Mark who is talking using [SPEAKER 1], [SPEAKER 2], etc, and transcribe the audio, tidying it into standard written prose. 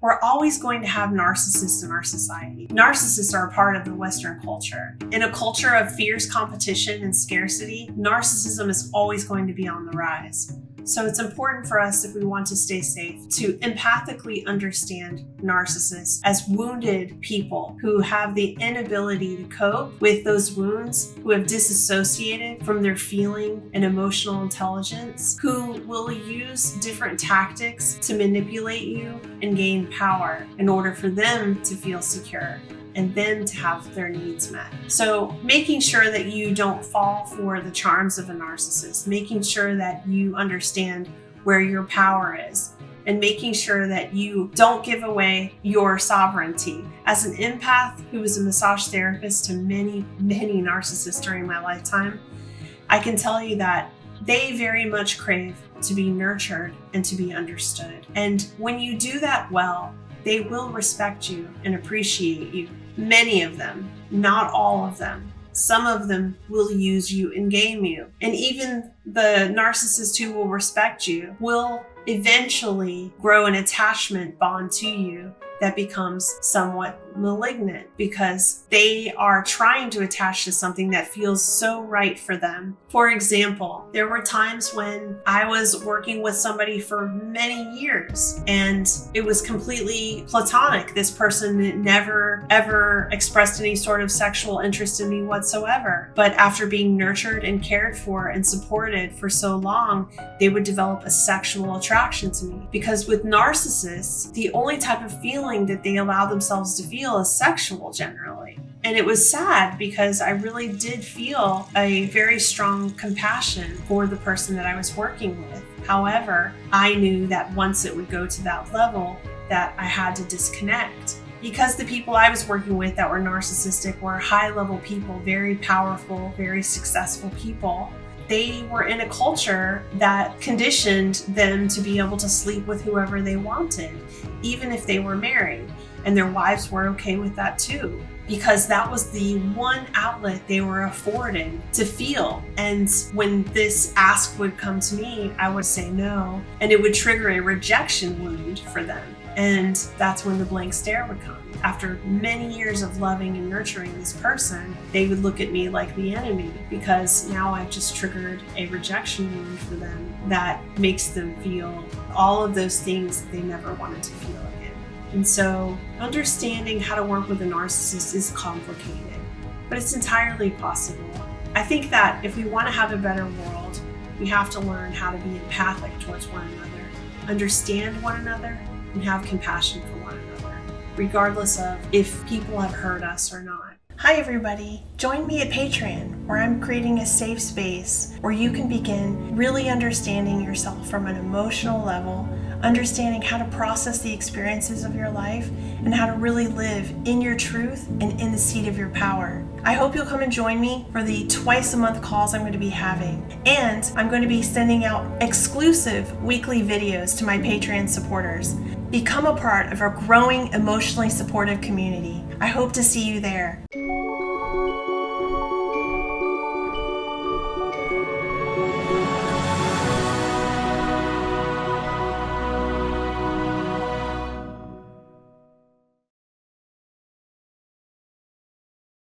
[SPEAKER 1] we're always going to have narcissists in our society. Narcissists are a part of the Western culture. In a culture of fierce competition and scarcity, narcissism is always going to be on the rise. So it's important for us, if we want to stay safe, to empathically understand narcissists as wounded people who have the inability to cope with those wounds, who have disassociated from their feeling and emotional intelligence, who will use different tactics to manipulate you and gain power in order for them to feel secure and then to have their needs met. So making sure that you don't fall for the charms of a narcissist, making sure that you understand where your power is, and making sure that you don't give away your sovereignty. As an empath who was a massage therapist to many, many narcissists during my lifetime, I can tell you that they very much crave to be nurtured and to be understood. And when you do that well, they will respect you and appreciate you. Many of them, not all of them. Some of them will use you and game you. And even the narcissist who will respect you will eventually grow an attachment bond to you that becomes somewhat malignant because they are trying to attach to something that feels so right for them. For example, there were times when I was working with somebody for many years and it was completely platonic. This person never ever expressed any sort of sexual interest in me whatsoever. But after being nurtured and cared for and supported for so long, they would develop a sexual attraction to me. Because with narcissists, the only type of feeling that they allow themselves to feel is sexual generally. And it was sad because I really did feel a very strong compassion for the person that I was working with. However, I knew that once it would go to that level, that I had to disconnect. Because the people I was working with that were narcissistic were high-level people, very powerful, very successful people. They were in a culture that conditioned them to be able to sleep with whoever they wanted, even if they were married. And their wives were okay with that too, because that was the one outlet they were afforded to feel. And when this ask would come to me, I would say no, and it would trigger a rejection wound for them. And that's when the blank stare would come. After many years of loving and nurturing this person, they would look at me like the enemy because now I've just triggered a rejection wound for them that makes them feel all of those things that they never wanted to feel again. And so understanding how to work with a narcissist is complicated, but it's entirely possible. I think that if we want to have a better world, we have to learn how to be empathic towards one another, understand one another, and have compassion for one another, regardless of if people have hurt us or not. Hi everybody, join me at Patreon, where I'm creating a safe space where you can begin really understanding yourself from an emotional level, understanding how to process the experiences of your life, and how to really live in your truth and in the seat of your power. I hope you'll come and join me for the twice-a-month calls I'm going to be having. And I'm going to be sending out exclusive weekly videos to my Patreon supporters. Become a part of our growing, emotionally supportive community. I hope to see you there.